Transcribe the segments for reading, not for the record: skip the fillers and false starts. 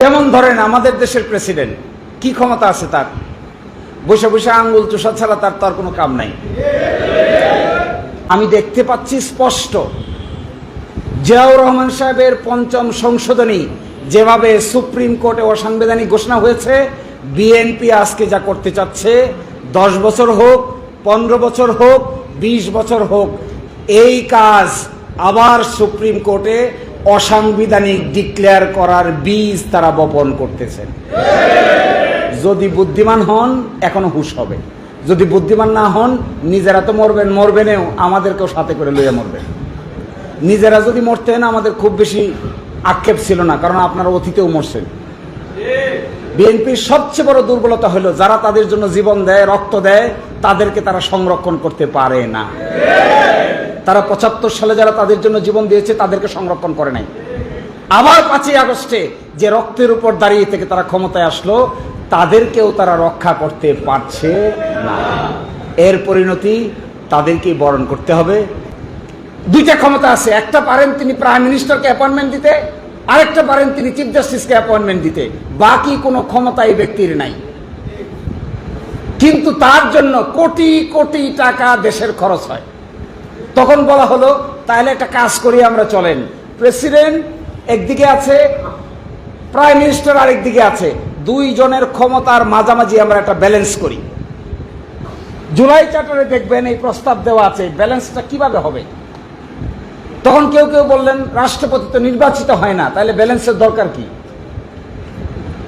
যেমন ধরেন আমাদের দেশের প্রেসিডেন্ট, কি ক্ষমতা আছে তার? বসে বসে আঙ্গুল চুষা ছাড়া তার কোনো কাম নাই। আমি দেখতে পাচ্ছি স্পষ্ট, জিয়াউর রহমান সাহেবের পঞ্চম সংশোধনী যেভাবে সুপ্রিম কোর্টে অসাংবিধানিক ঘোষণা হয়েছে, বিএনপি আজকে যা করতে চাচ্ছে, 10 বছর হোক, 15 বছর হোক, 20 বছর হোক, এই কাজ আবার সুপ্রিম কোর্টে অসাংবিধানিক ডিক্লেয়ার করার বীজ তারা বপন করতেছেন। যদি বুদ্ধিমান হন এখনো হুশ হবে, যদি বুদ্ধিমান না হন নিজেরা তো মরবেনও, আমাদেরকেও সাথে করে লইয়া মরবেন। নিজেরা যদি মরতেন আমাদের খুব বেশি আক্ষেপ ছিল না, কারণ আপনারা অতীতেও মরছেন। বিএনপির সবচেয়ে বড় দুর্বলতা হলো যারা তাদের জন্য জীবন দেয়, রক্ত দেয়, তাদেরকে তারা সংরক্ষণ করতে পারে না। তারা 75 সালে যারা তাদের জন্য জীবন দিয়েছে তাদেরকে সংরক্ষণ করে নাই। আবার 5ই আগস্টে যে রক্তের উপর দাঁড়িয়ে থেকে তারা ক্ষমতায় আসলো, তাদেরকেও তারা রক্ষা করতে পারছে না। এর পরিণতি তাদেরকেই বরণ করতে হবে। দুইটা ক্ষমতা আছে, একটা পারেন তিনি প্রাইম মিনিস্টারকে অ্যাপয়েন্টমেন্ট দিতে, আরেকটা পারেন তিনি চিফ জাস্টিসকে অ্যাপয়েন্টমেন্ট দিতে। বাকি কোনো ক্ষমতা এই ব্যক্তির নাই। কিন্তু তার জন্য কোটি কোটি টাকা দেশের খরচ হয়। তখন বলা হলো তাহলে একটা কাজ করি আমরা, চলেন প্রেসিডেন্ট একদিকে আছে, প্রাইম মিনিস্টার আরেকদিকে আছে, দুইজনের ক্ষমতার মাঝামাঝি আমরা একটা ব্যালেন্স করি। জুলাই চার্টারে দেখবেন এই প্রস্তাব দেওয়া আছে, ব্যালেন্সটা কিভাবে হবে। তখন কেউ কেউ বললেন রাষ্ট্রপতি তো নির্বাচিত হয় না, তাহলে ব্যালেন্সের দরকার কি?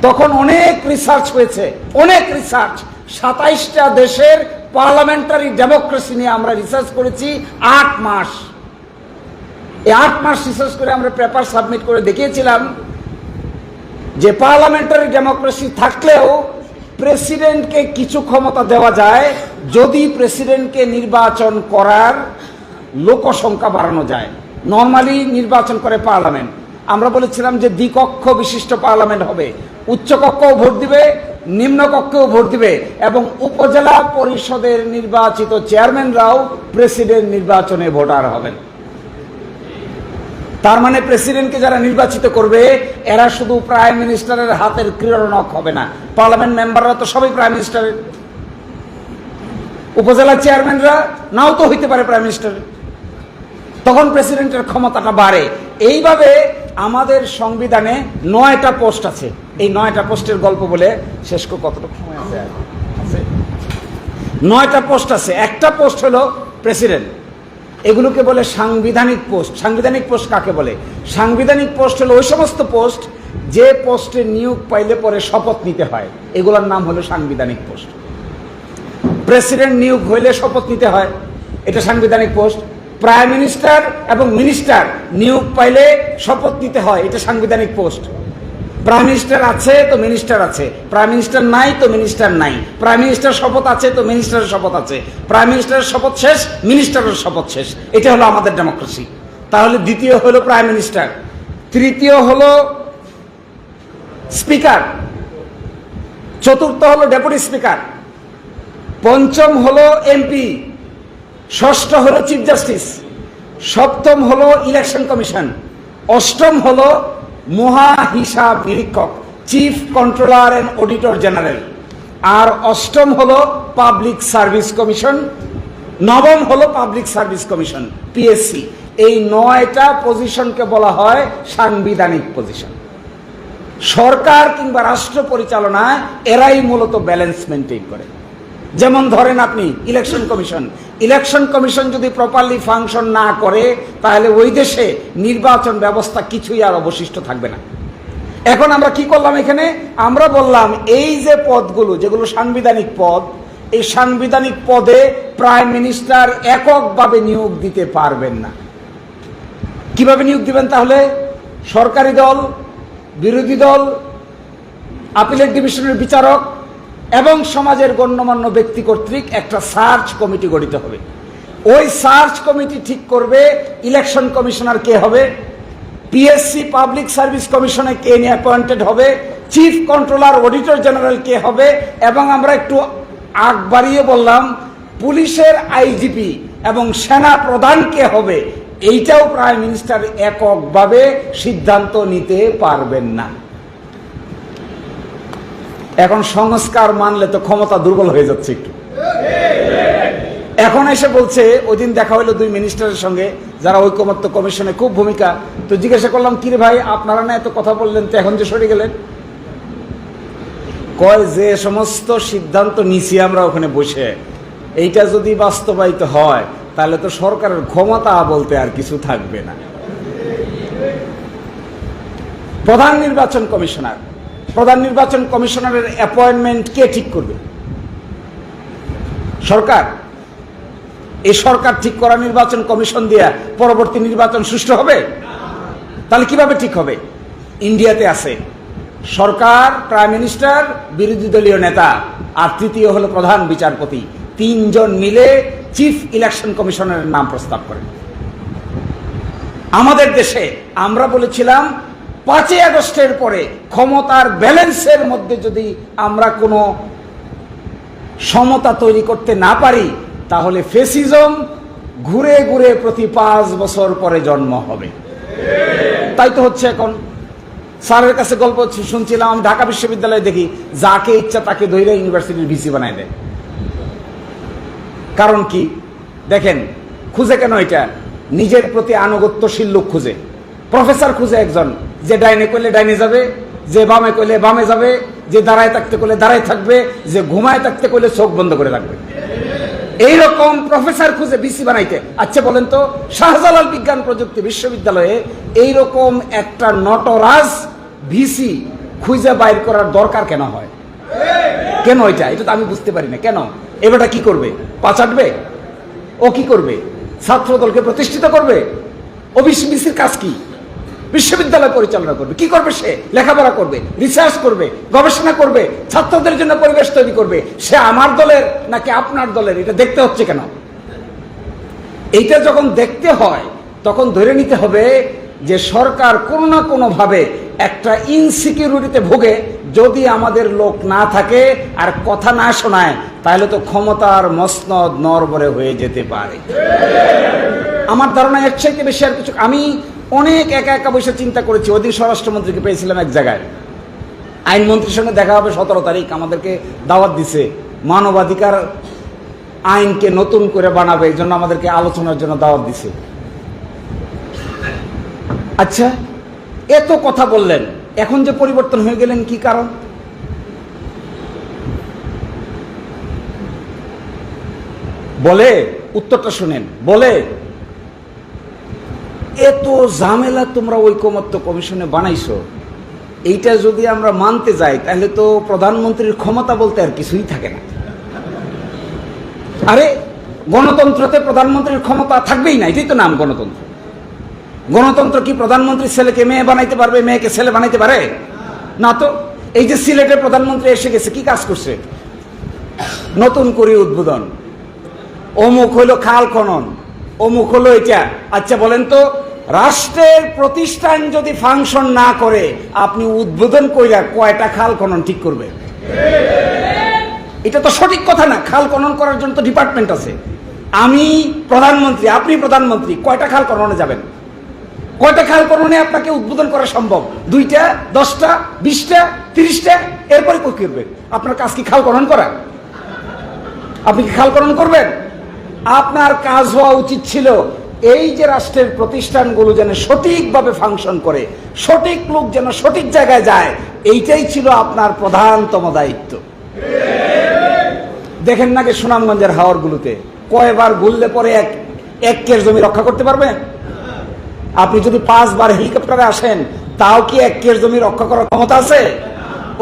তখন অনেক রিসার্চ হয়েছে, অনেক রিসার্চ, 27টা দেশের পার্লামেন্টারি ডেমোক্রেসি নিয়ে আমরা রিসার্চ করেছি 8 মাস। এই 8 মাস রিসার্চ করে আমরা পেপার সাবমিট করে দেখিয়েছিলাম যে পার্লামেন্টারি ডেমোক্রেসি থাকলেও প্রেসিডেন্টকে কিছু ক্ষমতা দেওয়া যায় যদি প্রেসিডেন্টকে নির্বাচন করার লোকসংখ্যা বাড়ানো যায়। নর্মালি নির্বাচন করে পার্লামেন্ট, আমরা বলেছিলাম যে দ্বিকক্ষ বিশিষ্ট পার্লামেন্ট হবে, উচ্চকক্ষও ভোট দিবে, নিম্নকক্ষেও ভোট দিবে, এবং উপজেলা পরিষদের নির্বাচিত চেয়ারম্যানরাও প্রেসিডেন্ট নির্বাচনে ভোটার হবেন। তার মানে প্রেসিডেন্টকে যারা নির্বাচিত করবে এরা শুধু প্রাইম মিনিস্টারের হাতের ক্রীড়নক হবে না, পার্লামেন্ট মেম্বাররা তো সবাই প্রাইম মিনিস্টারের, উপজেলা চেয়ারম্যানরা নাও তো হইতে পারে প্রাইম মিনিস্টারের। তখন প্রেসিডেন্টের ক্ষমতাটা বাড়ে। এইভাবে আমাদের সংবিধানে 9টা পোস্ট আছে। এই 9টা পোস্টের গল্প বলে শেষ করে কতটুকু সময় আছে? 9টা পোস্ট আছে। একটা পোস্ট হলো প্রেসিডেন্ট, এগুলোকে বলে সাংবিধানিক পোস্ট। সাংবিধানিক পোস্ট কাকে বলে? সাংবিধানিক পোস্ট হলো ওই সমস্ত পোস্ট যে পোস্টে নিয়োগ পাইলে পরে শপথ নিতে হয়, এগুলোর নাম হলো সাংবিধানিক পোস্ট। প্রেসিডেন্ট নিয়োগ হইলে শপথ নিতে হয়, এটা সাংবিধানিক পোস্ট। প্রাইম মিনিস্টার এবং মিনিস্টার নিয়োগ পাইলে শপথ নিতে হয়, এটা সাংবিধানিক পোস্ট। প্রাইম মিনিস্টার আছে তো মিনিস্টার আছে, প্রাইম মিনিস্টার নাই তো মিনিস্টার নাই, প্রাইম মিনিস্টার শপথ আছে তো মিনিস্টারের শপথ আছে, প্রাইম মিনিস্টারের শপথ শেষ, মিনিস্টারের শপথ শেষ। এটা হলো আমাদের ডেমোক্রেসি। তাহলে দ্বিতীয় হলো প্রাইম মিনিস্টার, তৃতীয় হলো স্পিকার, চতুর্থ হলো ডেপুটি স্পিকার, পঞ্চম হলো এমপি, ষষ্ঠ হলো চিফ জাস্টিস, সপ্তম হলো ইলেকশন কমিশন, অষ্টম হলো মহা হিসাব নিরীক্ষক, chief controller and auditor general, আর অষ্টম হলো পাবলিক সার্ভিস কমিশন, নবম হলো পাবলিক সার্ভিস কমিশন, পিএসসি। এই 9টা পজিশনকে বলা হয় সাংবিধানিক পজিশন। সরকার কিংবা রাষ্ট্র পরিচালনায় এরাই মূলত ব্যালেন্স মেনটেন করে। যেমন ধরেন আপনি ইলেকশন কমিশন, ইলেকশন কমিশন যদি প্রপারলি ফাংশন না করে তাহলে ওই দেশে নির্বাচন ব্যবস্থা কিছুই আর অবশিষ্ট থাকবে না। এখন আমরা কি করলাম এখানে? আমরা বললাম এই যে পদগুলো যেগুলো সাংবিধানিক পদ, এই সাংবিধানিক পদে প্রাইম মিনিস্টার এককভাবে নিয়োগ দিতে পারবেন না। কিভাবে নিয়োগ দিবেন তাহলে? সরকারি দল, বিরোধী দল, আপিলেট ডিভিশনের বিচারক এবং সমাজের গণ্যমান্য ব্যক্তি কর্তৃক একটা সার্চ কমিটি গঠিত হবে। ওই সার্চ কমিটি ঠিক করবে ইলেকশন কমিশনার কে হবে, পিএসসি পাবলিক সার্ভিস কমিশনে কে নিয়ে অ্যাপয়েন্টেড হবে, চিফ কন্ট্রোলার অডিটর জেনারেল কে হবে, এবং আমরা একটু আগ বাড়িয়ে বললাম পুলিশের আইজিপি এবং সেনা প্রধান কে হবে। এইটাও প্রাইম মিনিস্টার এককভাবে সিদ্ধান্ত নিতে পারবেন না। এখন সংস্কার মানলে তো ক্ষমতা দুর্বল হয়ে যাচ্ছে একটু। এখন এসে বলছে, ওই দিন দেখা হইলো দুই মিনিস্টারের সঙ্গে যারা ঐকমত্য কমিশনে খুব ভূমিকা, তো জিজ্ঞাসা করলাম কিরে ভাই আপনারা না এত কথা বললেন, তো এখন যে সরে গেলেন? কয় যে সমস্ত সিদ্ধান্ত নিছি আমরা ওখানে বসে, এইটা যদি বাস্তবায়িত হয় তাহলে তো সরকারের ক্ষমতা বলতে আর কিছু থাকবে না। প্রধান নির্বাচন কমিশনারের অ্যাপয়েন্টমেন্ট কে ঠিক করবে? সরকার। এই সরকার ঠিক করা নির্বাচন কমিশন দিয়া পরবর্তী নির্বাচন সুষ্ঠু হবে? তাহলে কিভাবে ঠিক হবে? ইন্ডিয়াতে আছে সরকার, প্রাইম মিনিস্টার, বিরোধী দলীয় নেতা, আর তৃতীয় হলো প্রধান বিচারপতি, তিনজন মিলে চিফ ইলেকশন কমিশনারের নাম প্রস্তাব করেন। আমাদের দেশে আমরা বলেছিলাম 5ই আগস্টের পরে ক্ষমতার ব্যালেন্সের মধ্যে যদি আমরা কোনো সমতা তৈরি করতে না পারি তাহলে ফেসিজম ঘুরে ঘুরে প্রতি 5 বছর পরে জন্ম হবে। তাই তো হচ্ছে। এখন স্যারের কাছে গল্প শুনছিলাম, আমি ঢাকা বিশ্ববিদ্যালয়ে দেখি যাকে ইচ্ছা তাকে ধরে ইউনিভার্সিটির ভিসি বানায় দেয়। কারণ কি দেখেন, খুঁজে কেন? এটা নিজের প্রতি আনুগত্যশীল লোক খুঁজে, প্রফেসর খুঁজে একজন যে ডাইনে করলে ডাইনে যাবে, যে বামে করলে বামে যাবে, যে দাঁড়ায় থাকতে করলে দাঁড়ায় থাকবে, যে ঘুমায় থাকতে করলে চোখ বন্ধ করে রাখবে। এইরকম প্রফেসর খুঁজে ভিসি বানাইতে। আচ্ছা বলেন তো, শাহজালাল বিজ্ঞান প্রযুক্তি বিশ্ববিদ্যালয়ে এইরকম একটা নটরাজ ভিসি খুঁজে বাইর করার দরকার কেন হয়? কেন এটা তো আমি বুঝতে পারি না। কেন? এবারটা কি করবে? পাচাটবে? ও কি করবে? ছাত্র দলকে প্রতিষ্ঠিত করবে? ও ভিসির কাজ কি? বিশ্ববিদ্যালয় পরিচালনা করবে। কি করবে সে? লেখাপড়া করবে, রিসার্চ করবে, গবেষণা করবে, ছাত্রদের জন্য পরিবেশ তৈরি করবে। সে আমার দলের নাকি আপনার দলের, এটা দেখতে হচ্ছে কেন? এইটা যখন দেখতে হয় তখন ধরে নিতে হবে যে সরকার কোনো না কোনো ভাবে একটা ইনসিকিউরিটিতে ভোগে। যদি আমাদের লোক না থাকে আর কথা না শোনায় তাহলে তো ক্ষমতার মসনদ নড়বড়ে হয়ে যেতে পারে। আমার ধারণা এর চাইতে বেশি আর কিছু। আমি অনেক একা একা বসে চিন্তা করেছি। ওদিন স্বরাষ্ট্রমন্ত্রীকে পেয়েছিলাম এক জায়গায়, আইনমন্ত্রীর সঙ্গে দেখা হবে 17 তারিখ, আমাদেরকে দাওয়াত দিছে। মানবাধিকার আইনকে নতুন করে বানাবে, এই জন্য আমাদেরকে আলোচনার জন্য দাওয়াত দিছে। আচ্ছা, এত কথা বললেন, এখন যে পরিবর্তন হয়ে গেলেন কি কারণ? বলে, উত্তরটা শুনেন, বলে এত ঝামেলা তোমরা ঐকমত্য কমিশনে বানাইছো, এইটা যদি আমরা মানতে যাই তাহলে তো প্রধানমন্ত্রীর ক্ষমতা বলতে আর কিছুই থাকে না। আরে গণতন্ত্রতে প্রধানমন্ত্রীর ক্ষমতা থাকবেই না, এটাই তো নাম গণতন্ত্র। গণতন্ত্র কি প্রধানমন্ত্রীর ছেলেকে মেয়ে বানাইতে পারবে, মেয়েকে ছেলে বানাইতে পারে? না তো। এই যে সিলেটের প্রধানমন্ত্রী এসে গেছে, কি কাজ করছে? নতুন করে উদ্বোধন, অমুক হলো খাল খনন, অমুক হলো এটা। আচ্ছা বলেন তো, রাষ্ট্রের প্রতিষ্ঠান যদি ফাংশন না করে আপনি উদ্বোধন কইরা কয়টা খাল খনন ঠিক করবে? এটা তো সঠিক কথা না। খাল খনন করার জন্য তো ডিপার্টমেন্ট আছে। আমি প্রধানমন্ত্রী, আপনি প্রধানমন্ত্রী, কয়টা খাল খননে যাবেন? কয়টা খাল খননে আপনাকে উদ্বোধন করা সম্ভব? 2টা, 10টা, 20টা, 30টা? এরপরে কি করবেন? আপনার কাজ কি খাল খনন করা? আপনি কি খাল খনন করবেন? আপনার কাজ হওয়া উচিত ছিল এই যে রাষ্ট্রের প্রতিষ্ঠানগুলো যেন সঠিকভাবে ফাংশন করে, সঠিক লোক যেন সঠিক জায়গায় যায়, এইটাই ছিল আপনার প্রধানতম দায়িত্ব। দেখেন না যে সুনামগঞ্জের হাওরগুলোতে কয়বার ঘুরলে পরে এক কের জমি রক্ষা করতে পারবেন? আপনি যদি 5 বার হেলিকপ্টারে আসেন তাও কি 1 কের জমি রক্ষা করার ক্ষমতা আছে?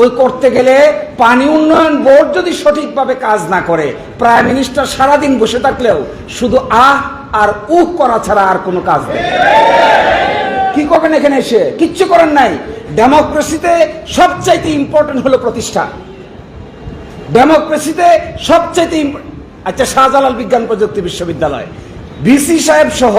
ওই করতে গেলে পানি উন্নয়ন বোর্ড যদি সঠিকভাবে কাজ না করে, প্রাইম মিনিস্টার সারাদিন বসে থাকলেও শুধু আহ আর উহ করা ছাড়া আর কোনো কাজ নেই। কি করবেন এখানে এসে? কিচ্ছু করেন নাই। ডেমোক্রেসিতে সবচাইতে ইম্পর্টেন্ট হলো প্রতিষ্ঠা। ডেমোক্রেসিতে সবচাইতে আচ্ছা, শাহজালাল বিজ্ঞান প্রযুক্তি বিশ্ববিদ্যালয়, ভিসি সাহেব সহ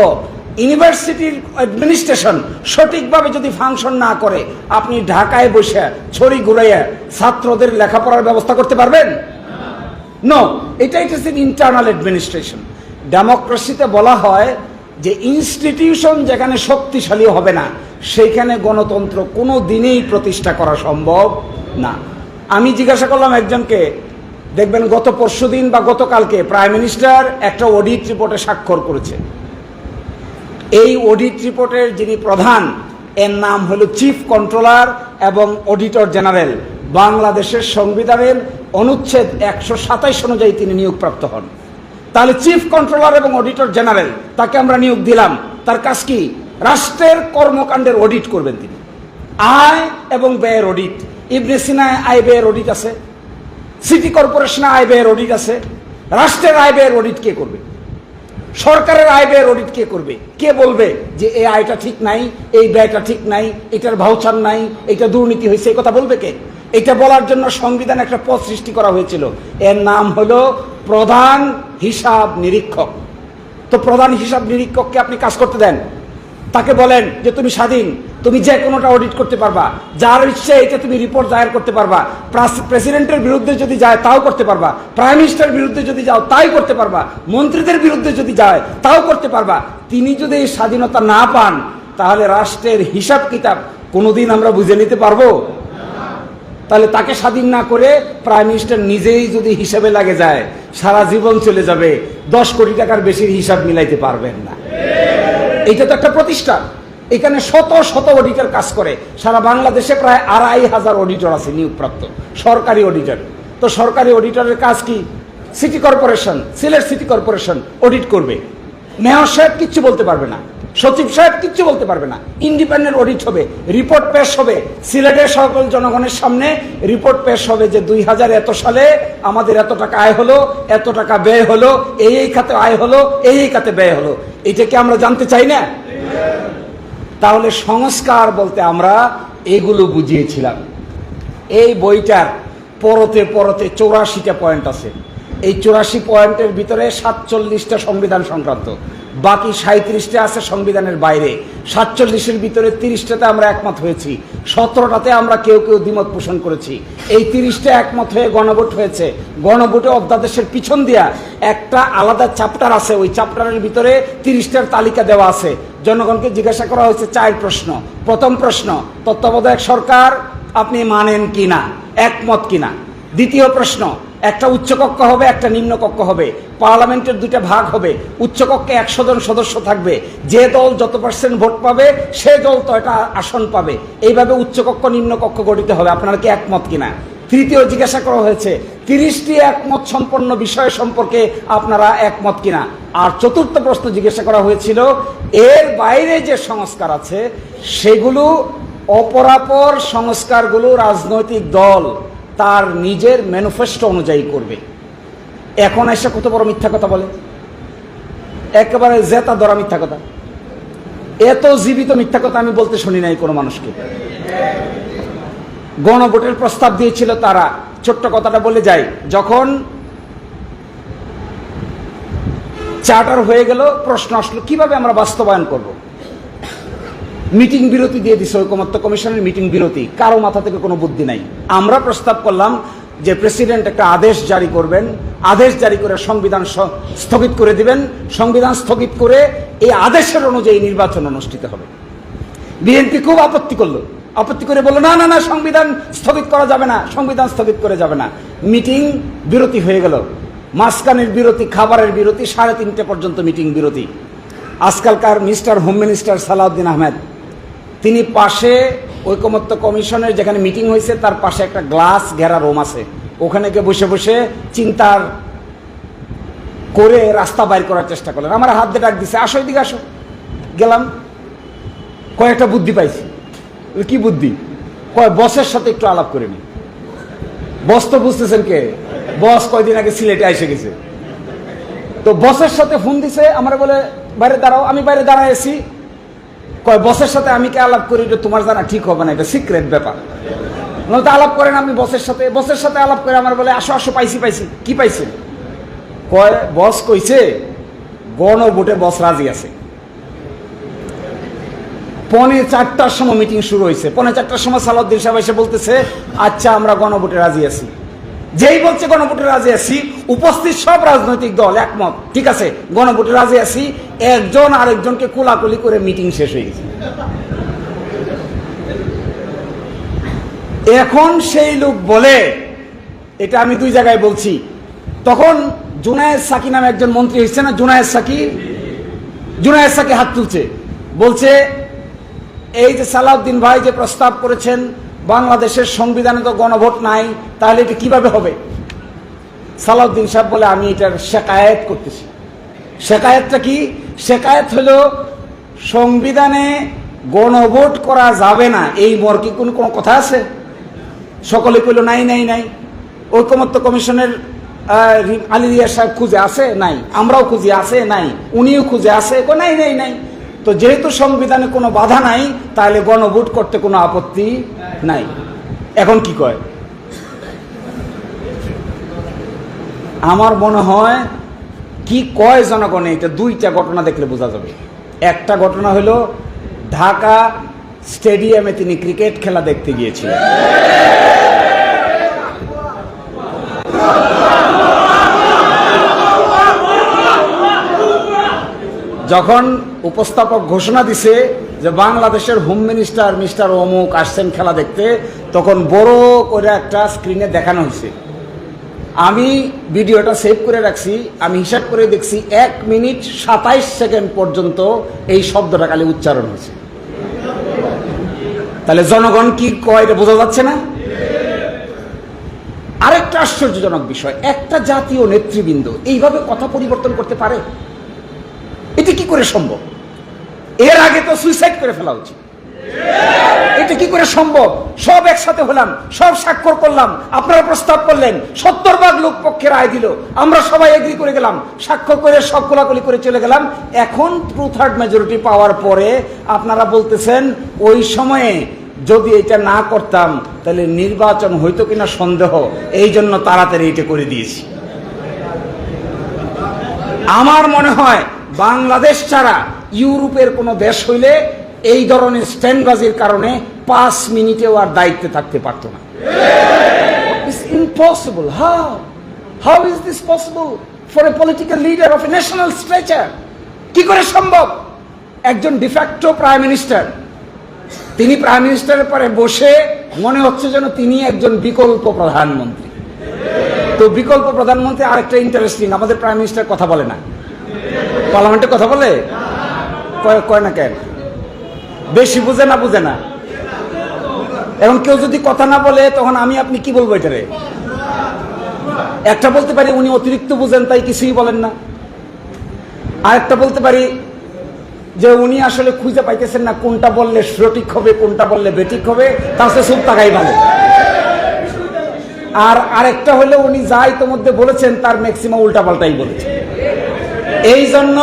ইউনিভার্সিটির অ্যাডমিনিস্ট্রেশন সঠিকভাবে যদি ফাংশন না করে, আপনি ঢাকায় বসে ছড়ি ঘুরাইয়া ছাত্রদের লেখাপড়ার ব্যবস্থা করতে পারবেন? নো, এটাই হচ্ছে ইন্টারনাল অ্যাডমিনিস্ট্রেশন। ডেমোক্রেসিতে বলা হয় যে ইনস্টিটিউশন যেখানে শক্তিশালী হবে না সেইখানে গণতন্ত্র কোনো দিনেই প্রতিষ্ঠা করা সম্ভব না। আমি জিজ্ঞাসা করলাম একজনকে, দেখবেন গত পরশুদিন বা গতকালকে প্রাইম মিনিস্টার একটা অডিট রিপোর্টে স্বাক্ষর করেছে। এই অডিট রিপোর্টের যিনি প্রধান, এর নাম হলো চিফ কন্ট্রোলার এবং অডিটর জেনারেল। বাংলাদেশের সংবিধানের অনুচ্ছেদ 127 অনুযায়ী তিনি নিয়োগপ্রাপ্ত হন। তাহলে চিফ কন্ট্রোলার এবং অডিটর জেনারেল, তাকে আমরা নিয়োগ দিলাম। তার কাজ কি? রাষ্ট্রের কর্মকাণ্ডের অডিট করবেন তিনি। আয় এবং ব্যয়ের অডিট। ইবনে সিনায় আয় ব্যয়ের অডিট আছে, সিটি কর্পোরেশনে আয় ব্যয়ের অডিট আছে। রাষ্ট্রের আয় ব্যয়ের অডিট কে করবে? সরকারের আয় ব্যয়ের অডিট কে করবে? কে বলবে যে এই আয়টা ঠিক নাই, এই ব্যয়টা ঠিক নাই, এটার ভাউচার নাই, এটা দুর্নীতি হয়েছে? এই কথা বলবে কে? এটা বলার জন্য সংবিধানে একটা পদ সৃষ্টি করা হয়েছিল, এর নাম হলো প্রধান হিসাব নিরীক্ষক। তো প্রধান হিসাব নিরীক্ষককে আপনি কাজ করতে দেন, তাকে বলেন যে তুমি স্বাধীন, তুমি যে কোনোটা অডিট করতে পারবা, যার ইচ্ছে এটা তুমি রিপোর্ট দায়ের করতে পারবা। প্রেসিডেন্টের বিরুদ্ধে যদি যায় তাও করতে পারবা, প্রাইম মিনিস্টারের বিরুদ্ধে যদি যাও তাই করতে পারবা, মন্ত্রীদের বিরুদ্ধে যদি যায় তাও করতে পারবা। তিনি যদি এই স্বাধীনতা না পান, তাহলে রাষ্ট্রের হিসাব কিতাব কোনোদিন আমরা বুঝে নিতে পারবো? তাহলে তাকে স্বাধীন না করে প্রাইম মিনিস্টার নিজেই যদি হিসাবে লাগে যায়, সারা জীবন চলে যাবে, 10 কোটি টাকার বেশির হিসাব মিলাইতে পারবেন না। এটা তো একটা প্রতিষ্ঠান, এখানে শত শত অডিটর কাজ করে। সারা বাংলাদেশে প্রায় 2500 অডিটর আছে নিয়োগপ্রাপ্ত, সরকারি অডিটর। তো সরকারি অডিটরের কাজ কি? City corporation, Sylhet city corporation audit করবে। মেয়র সাহেব কিচ্ছু বলতে পারবে না, সচিব সাহেব কিচ্ছু বলতে পারবে না। ইন্ডিপেন্ডেন্ট অডিট হবে, রিপোর্ট পেশ হবে সিলেটের সকল জনগণের সামনে। রিপোর্ট পেশ হবে যে 2000 এত সালে আমাদের এত টাকা আয় হলো, এত টাকা ব্যয় হলো, এই খাতে আয় হলো, এই খাতে ব্যয় হলো। এটা কি আমরা জানতে চাই না? তাহলে সংস্কার বলতে আমরা এগুলো বুঝিয়েছিলাম। এই বইটার পরতে পরতে 84টা পয়েন্ট আছে। এই 84 পয়েন্টের ভিতরে 47টা সংবিধান সংক্রান্ত, বাকি 37টা আছে সংবিধানের বাইরে। 47-এর ভিতরে 30টাতে আমরা একমত হয়েছি, 17টাতে আমরা কেউ কেউ দ্বিমত পোষণ করেছি। এই 30টা একমত হয়ে গণভোট হয়েছে। গণভোটে অধ্যাদেশের পিছন দিয়া একটা আলাদা চ্যাপ্টার আছে, ওই চ্যাপ্টারের ভিতরে 30টার তালিকা দেওয়া আছে। জনগণকে জিজ্ঞাসা করা হয়েছে 4 প্রশ্ন। প্রথম প্রশ্ন, তত্ত্বাবধায়ক সরকার আপনি মানেন কিনা, একমত কিনা? দ্বিতীয় প্রশ্ন, একটা উচ্চকক্ষ হবে, একটা নিম্নকক্ষ হবে, পার্লামেন্টের 2টা ভাগ হবে, উচ্চকক্ষে 100 জন সদস্য থাকবে, যে দল যত % ভোট পাবে সে দল ততটা আসন পাবে। এইভাবে উচ্চকক্ষ নিম্নকক্ষ গঠিত হবে, আপনারা কি একমত কিনা? তৃতীয় জিজ্ঞাসা করা হয়েছে 30টি একমত সম্পন্ন বিষয় সম্পর্কে আপনারা একমত কিনা? আর চতুর্থ প্রশ্ন জিজ্ঞাসা করা হয়েছিল এর বাইরে যে সংস্কার আছে সেগুলো অপরাপর সংস্কারগুলো রাজনৈতিক দল তার নিজের ম্যানিফেস্টো অনুযায়ী করবে। এখন এসে কত বড় মিথ্যা কথা বলে, একেবারে জেতা ধরা মিথ্যা কথা। এত জীবিত মিথ্যা কথা আমি বলতে শুনি নাই কোনো মানুষকে। গণভোটের প্রস্তাব দিয়েছিল তারা, ছোট্ট কথাটা বলে যাই, যখন চার্টার হয়ে গেল প্রশ্ন আসলো কিভাবে আমরা বাস্তবায়ন করব। মিটিং বিরতি দিয়ে দিছে ঐকমত্য কমিশনের মিটিং বিরতি, কারো মাথা থেকে কোনো বুদ্ধি নাই। আমরা প্রস্তাব করলাম যে প্রেসিডেন্ট একটা আদেশ জারি করবেন, আদেশ জারি করে সংবিধান স্থগিত করে দিবেন, সংবিধান স্থগিত করে এই আদেশের অনুযায়ী নির্বাচন অনুষ্ঠিত হবে। বিএনপি খুব আপত্তি করলো, আপত্তি করে বললো না না না, সংবিধান স্থগিত করা যাবে না, সংবিধান স্থগিত করে যাবে না। মিটিং বিরতি হয়ে গেল, মাঝখানের বিরতি, খাবারের বিরতি, 3:30 পর্যন্ত মিটিং বিরতি। আজকালকার mister home minister Salahuddin Ahmed, তিনি পাশে ঐকমত্য কমিশনের যেখানে মিটিং হয়েছে তার পাশে একটা গ্লাস ঘেরা রুম আছে, ওখানে গিয়ে বসে বসে চিন্তার করে রাস্তা বাইর করার চেষ্টা করলেন। আমার হাত দিয়ে ডাক দিছে, আসো এদিকে আসো। গেলাম, কয়েকটা বুদ্ধি পাইছি। কি বুদ্ধি? কয় বসের সাথে একটু আলাপ করে নি। বস তো বুঝতেছেন কে, বস কয়দিন আগে সিলেটে এসে গেছে। তো বসের সাথে ফোন দিছে, আমার বলে বাইরে দাঁড়াও। আমি বাইরে দাঁড়াইছি, কয় বসের সাথে আমি কে আলাপ করি, এটা তোমার জানা ঠিক হবে না, এটা সিক্রেট ব্যাপার। নয়তো আলাপ করেন আপনি বসের সাথে আলাপ করে আমার বলে আসো আসো, পাইছি পাইছি। কি পাইছি? কয় বস কইছে গণভোটে বস রাজি আছে। 3:45টার সময় মিটিং শুরু হয়েছে, 3:45টার সময় সালাউদ্দিন সাহেব এসে বলতেছে আচ্ছা আমরা গণভোটে রাজি আছি। যেই বলছে গণভোটে রাজি আছি, উপস্থিত সব রাজনৈতিক দল একমত, ঠিক আছে গণভোটে রাজি আছি। একজন আরেকজনকে কোলাকুলি করে মিটিং শেষ হয়ে গেছে। এখন সেই লোক বলে, এটা আমি দুই জায়গায় বলছি, তখন জুনায়েদ সাকি নামে একজন মন্ত্রী এসেছে না, জুনায়েদ সাকি হাত তুলছে, বলছে এই যে সালাউদ্দিন ভাই যে প্রস্তাব করেছেন বাংলাদেশের সংবিধানে তো গণভোট নাই, তাহলে এটা কিভাবে হবে? সালাউদ্দিন সাহেব বলে আমি এটার শেকায়েত করতেছি। শেকায়েতটা কি? শেকায়েত হলো সংবিধানে গণভোট করা যাবে না এই মর্কে কোনো কথা আছে? সকলে কইল নাই নাই নাই। ঐকমত্য কমিশনের আলী রিয়া সাহেব খুঁজে আছে? নাই। আমরাও খুঁজে আছে? নাই। উনিও খুঁজে আছে? নাই নাই নাই। তো যেহেতু সংবিধানে কোনো বাধা নাই, তাহলে গণভোট করতে কোনো আপত্তি নাই। এখন কি কয়? আমার মনে হয় কি কয় জনগণে, এটা দুইটা ঘটনা দেখলে বোঝা যাবে। একটা ঘটনা হলো ঢাকা স্টেডিয়ামে তিনি ক্রিকেট খেলা দেখতে গিয়েছিলেন। যখন উপস্থাপক ঘোষণা দিছে যে বাংলাদেশের হোম মিনিস্টার মিস্টার অমুক আসছেন খেলা দেখতে, তখন বড় করে একটা স্ক্রিনে দেখানো হয়েছে। আমি ভিডিওটা সেভ করে রাখছি, আমি হিসাব করে দেখছি 1 মিনিট 27 সেকেন্ড পর্যন্ত এই শব্দটা খালি উচ্চারণ হয়েছে। তাহলে জনগণ কি কয় এটা বোঝা যাচ্ছে না? আরেকটা আশ্চর্যজনক বিষয়, একটা জাতীয় নেতৃবৃন্দ এইভাবে কথা পরিবর্তন করতে পারে? এটা কি করে সম্ভব? এর আগে তো সুইসাইড করে ফেলা উচিত। এটা কি করে সম্ভব? সব একসাথে হলাম, সব স্বাক্ষর করলাম, আপনারা প্রস্তাব করলেন, 70 ভাগ লোক পক্ষে রায় দিল, আমরা সবাই এগ্রি করে গেলাম, স্বাক্ষর করে সব কোলাকুলি করে চলে গেলাম। এখন 2/3 মেজরিটি পাওয়ার পরে আপনারা বলতেছেন ওই সময়ে যদি এটা না করতাম তাহলে নির্বাচন হইতো কিনা সন্দেহ, এই জন্য তাড়াতাড়ি এটা করে দিয়েছি। আমার মনে হয় বাংলাদেশ ছাড়া ইউরোপের কোনো দেশ হইলে এই ধরনের স্ট্যান্ডবাজির কারণে 5 মিনিটেও আর দায়িত্বে থাকতে পারতো না। It's impossible. How is this possible for a political leader of a national stature? কি করে সম্ভব? একজন ডিফ্যাক্টো প্রাইম মিনিস্টার, তিনি প্রাইম মিনিস্টারের পরে বসে মনে হচ্ছে যেন তিনি একজন বিকল্প প্রধানমন্ত্রী। তো বিকল্প প্রধানমন্ত্রী আরেকটা ইন্টারেস্টিং, আমাদের প্রাইম মিনিস্টার কথা বলে না, পার্লামেন্টে কথা বলে কয় না কেন? বেশি বুঝে না। এখন কেউ যদি কথা না বলে তখন আমি আপনি কি বলবো এটারে? একটা বলতে পারি উনি অতিরিক্ত বুঝেন তাই কিছুই বলেন না, আরেকটা বলতে পারি যে উনি আসলে খুঁজে পাইতেছেন না কোনটা বললে সঠিক হবে কোনটা বললে বেঠিক হবে, তাহলে চুপ থাকাই ভালো। আর আরেকটা হলে উনি যা ইতোমধ্যে বলেছেন তার ম্যাক্সিমাম উল্টাপাল্টাই বলেছেন। এই জন্য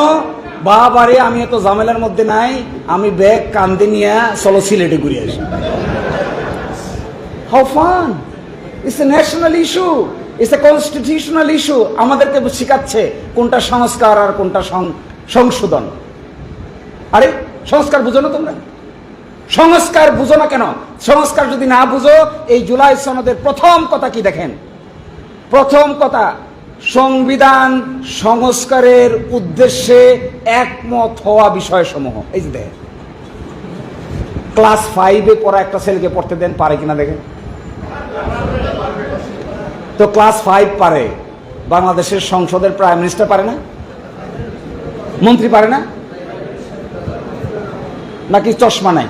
বাবারে আমি এত ঝামেলার মধ্যে নাই, আমি ব্যাগ কান্দে নিয়ে চলো সিলেটে ঘুরে আসি। How fun! It's a national issue, it's a constitutional issue. আমাদেরকে শিখাচ্ছে কোনটা সংস্কার আর কোনটা সংশোধন। আরে সংস্কার বুঝো না তোমরা? সংস্কার বুঝো না কেন? সংস্কার যদি না বুঝো, এই জুলাই সনদের প্রথম কথা কি দেখেন? প্রথম কথা, সংবিধান সংস্কারের উদ্দেশ্যে একমত হওয়া বিষয়সমূহ। এই যে দেখেন, ক্লাস 5-এ পড়া একটা ছেলেকে পড়তে দেন, পারে কিনা দেখেন তো। ক্লাস 5 পারে, বাংলাদেশের সংসদের প্রাইম মিনিস্টার পারে না? মন্ত্রী পারে না? নাকি চশমা নাই?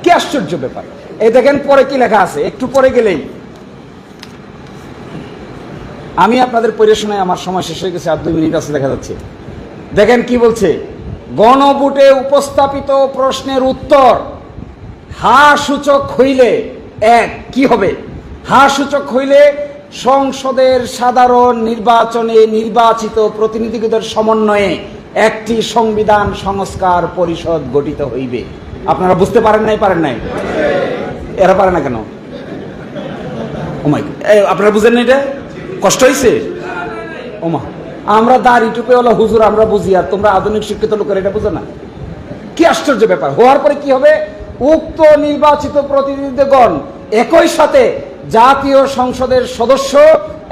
কি আশ্চর্য ব্যাপার! এই দেখেন পরে কি লেখা আছে, একটু পরে গেলেই আমি আপনাদের পরিবেশনায়, আমার সময় শেষ হয়ে গেছে, আর 2 মিনিট আছে দেখা যাচ্ছে। দেখেন কি বলছে, গণভোটে উপস্থাপিত প্রশ্নের উত্তর হা সূচক হইলে কি হবে? হা সূচক হইলে সংসদের সাধারণ নির্বাচনে নির্বাচিত প্রতিনিধিদের সমন্বয়ে একটি সংবিধান সংস্কার পরিষদ গঠিত হইবে। আপনারা বুঝতে পারেন নাই? এরা পারে না কেন? আপনারা বুঝেন না? এটা কষ্ট হয়েছে? ওমা, আমরা দাঁড়ি টুপে হলো হুজুর আমরা বুঝি, আর তোমরা আধুনিক শিক্ষিত লোকের এটা বুঝো না? কি আশ্চর্য ব্যাপার! হওয়ার পরে কি হবে? উক্ত নির্বাচিত প্রতিনিধিগণ একই সাথে জাতীয় সংসদের সদস্য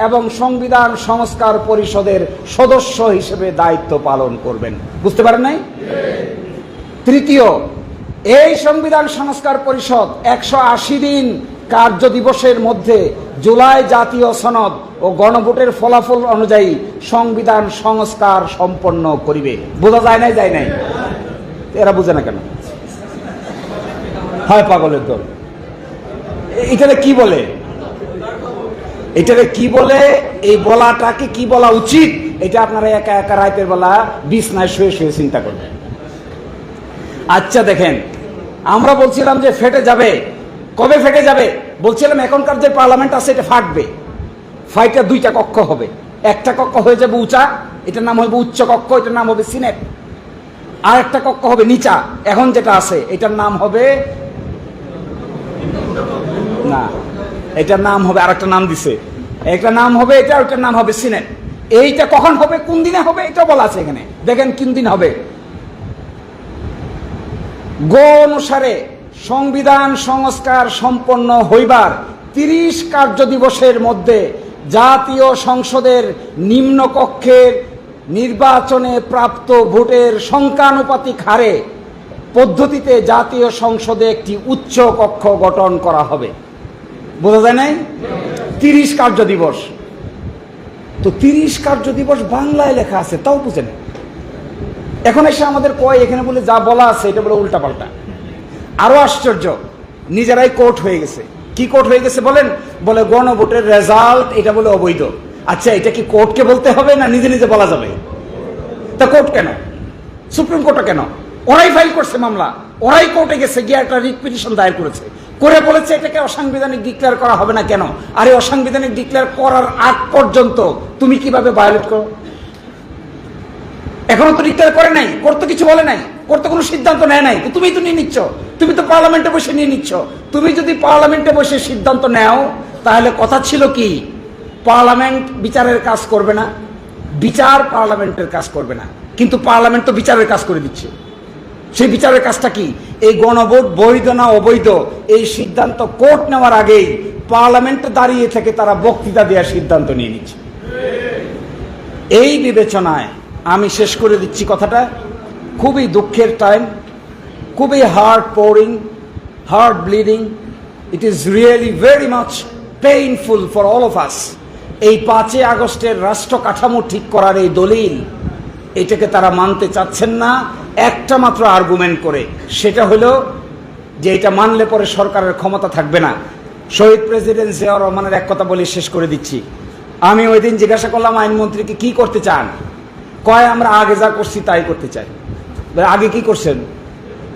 এবং সংবিধান সংস্কার পরিষদের সদস্য হিসেবে দায়িত্ব পালন করবেন। বুঝতে পারেন নাই? তৃতীয়, এই সংবিধান সংস্কার পরিষদ 180 দিন কার্য দিবসের মধ্যে জুলাই জাতীয় সনদ ও গণভোটের ফলাফল অনুযায়ী সংবিধান সংস্কার সম্পন্ন করিবে। বোঝা যায় নাই? যায় নাই? এরা বুঝে না কেন? হয় পাগলের দল। এটারে কি বলে? এটারে কি বলে? এই বলাটাকে কি বলা উচিত এটা আপনারা একা একা রাতের বেলা বিছনায় শুয়ে শুয়ে চিন্তা করবেন। আচ্ছা দেখেন, আমরা বলছিলাম যে ফেটে যাবে। কবে ফেটে যাবে? বলছিলাম এখনকার যে পার্লামেন্ট আছে এটা ফাটবে। ফাইটে দুইটা কক্ষ হবে। একটা কক্ষ হয়ে যাবে উঁচা, এটার নাম হবে উচ্চ কক্ষ, এটার নাম হবে সিনেট। আর একটা কক্ষ হবে নিচা, এখন যেটা আছে এটার নাম হবে না, এটার নাম হবে আরেকটা নাম দিছে, একটা নাম হবে এটা, ওইটার নাম হবে সিনেট। এইটা কখন হবে, কোন দিনে হবে এটা বলা আছে এখানে। দেখেন কোন দিন হবে। গো অনুসারে সংবিধান সংস্কার সম্পন্ন হইবার 30 কার্য দিবসের মধ্যে জাতীয় সংসদের নিম্নকক্ষের নির্বাচনে প্রাপ্ত ভোটের সংখ্যানুপাতিক হারে পদ্ধতিতে জাতীয় সংসদে একটি উচ্চ কক্ষ গঠন করা হবে। বোঝা যায় নাই? 30 কার্য দিবস। তো 30 কার্য দিবস বাংলায় লেখা আছে, তাও বুঝেন। এখন এসে আমাদের কয় এখানে বলে যা বলা আছে এটা বলে উল্টাপাল্টা। আরো আশ্চর্য, নিজেরাই কোর্ট হয়ে গেছে। কি কোর্ট হয়ে গেছে বলেন? বলে গণভোটের রেজাল্ট এটা বলে অবৈধ। আচ্ছা, এটা কি কোর্টকে বলতে হবে না নিজে নিজে বলা যাবে? তা কোর্ট কেন? সুপ্রিম কোর্টে কেন? ওরাই ফাইল করছে মামলা, ওরাই কোর্টে গেছে গিয়ে একটা রিট পিটিশন দায়ের করেছে, করে বলেছে এটাকে অসাংবিধানিক ডিক্লেয়ার করা হবে না। কেন? আরে অসাংবিধানিক ডিক্লেয়ার করার আগ পর্যন্ত তুমি কিভাবে ভায়োলেট করো? এখনো তো ডিক্লেয়ার করে নাই, করতে কিছু বলে নাই, করতে কোনো সিদ্ধান্ত নেয় নাই, তুমি তো নিয়ে নিচ্ছ। তুমি তো পার্লামেন্টে বসে নিয়ে নিচ্ছ। তুমি যদি পার্লামেন্টে বসে সিদ্ধান্ত নেও তাহলে কথা ছিল কি, পার্লামেন্ট বিচারের কাজ করবে না, বিচার পার্লামেন্টের কাজ করবে না, কিন্তু পার্লামেন্ট তো বিচারের কাজ করে দিচ্ছে। সেই বিচারের কাজটা কি? এই গণভোট বৈধ না অবৈধ এই সিদ্ধান্ত কোর্ট নেওয়ার আগেই পার্লামেন্টে দাঁড়িয়ে থেকে তারা বক্তৃতা দেওয়ার সিদ্ধান্ত নিয়ে নিচ্ছে। এই বিবেচনায় আমি শেষ করে দিচ্ছি কথাটা। খুবই দুঃখের টাইম, খুবই heart pouring, heart bleeding. It is really very much painful for all of us. এই 5 আগস্টের রাষ্ট্র কাঠামো ঠিক করার এই দলিল, এটাকে তারা মানতে চাচ্ছেন না একটা মাত্র আর্গুমেন্ট করে। সেটা হলো যে এটা মানলে পরে সরকারের ক্ষমতা থাকবে না। শহীদ প্রেসিডেন্ট জিয়াউর রহমানের এক কথা বলে শেষ করে দিচ্ছি। আমি ওই দিন জিজ্ঞাসা করলাম আইনমন্ত্রীকে কি করতে চান? কয় আমরা আগে যা করছি তাই করতে চাই। আগে কি করছেন?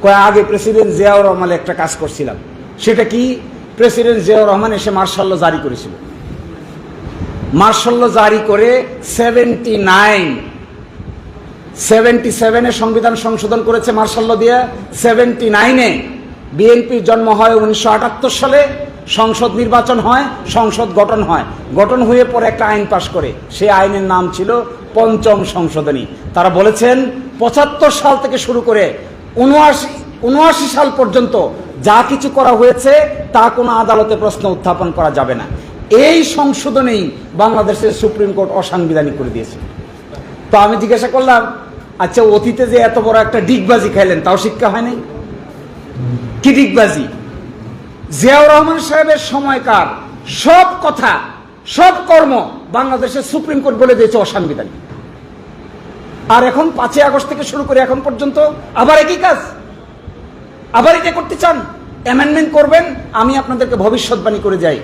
কয় আগে প্রেসিডেন্ট জিয়াউর রহমান একটা কাজ করছিলাম। সেটা কি? প্রেসিডেন্ট জিয়াউর রহমান এসে মার্শাল ল জারি করেছিল। মার্শাল ল জারি করে 77-এ সংবিধান সংশোধন করেছে মার্শাল ল দিয়ে। 79-এ বিএনপির জন্ম হয় 1978 সালে, সংসদ নির্বাচন হয়, সংসদ গঠন হয়, গঠন হয়ে পরে একটা আইন পাশ করে। সেই আইনের নাম ছিল পঞ্চম সংশোধনী। তারা বলেছেন 75 সাল থেকে শুরু করে 79 সাল পর্যন্ত যা কিছু করা হয়েছে তা কোনো আদালতে প্রশ্ন উত্থাপন করা যাবে না। এই সংশোধনেই বাংলাদেশের সুপ্রিম কোর্ট অসাংবিধানিক করে দিয়েছে। তো আমি জিজ্ঞাসা করলাম, আচ্ছা অতীতে যে এত বড় একটা ডিগবাজি খাইলেন তাও শিক্ষা হয়নি? কি ডিগবাজি? জিয়াউর রহমান সাহেবের সময়কার সব কথা, সব কর্ম বাংলাদেশের সুপ্রিম কোর্ট বলে দিয়েছে অসাংবিধানিক। আর এখন 5 আগস্ট থেকে শুরু করে এখন পর্যন্ত আবার একই কাজ, আবার এটা করতে চান? অ্যামেন্ডমেন্ট করবেন। আমি আপনাদেরকে ভবিষ্যৎবাণী করে যাই,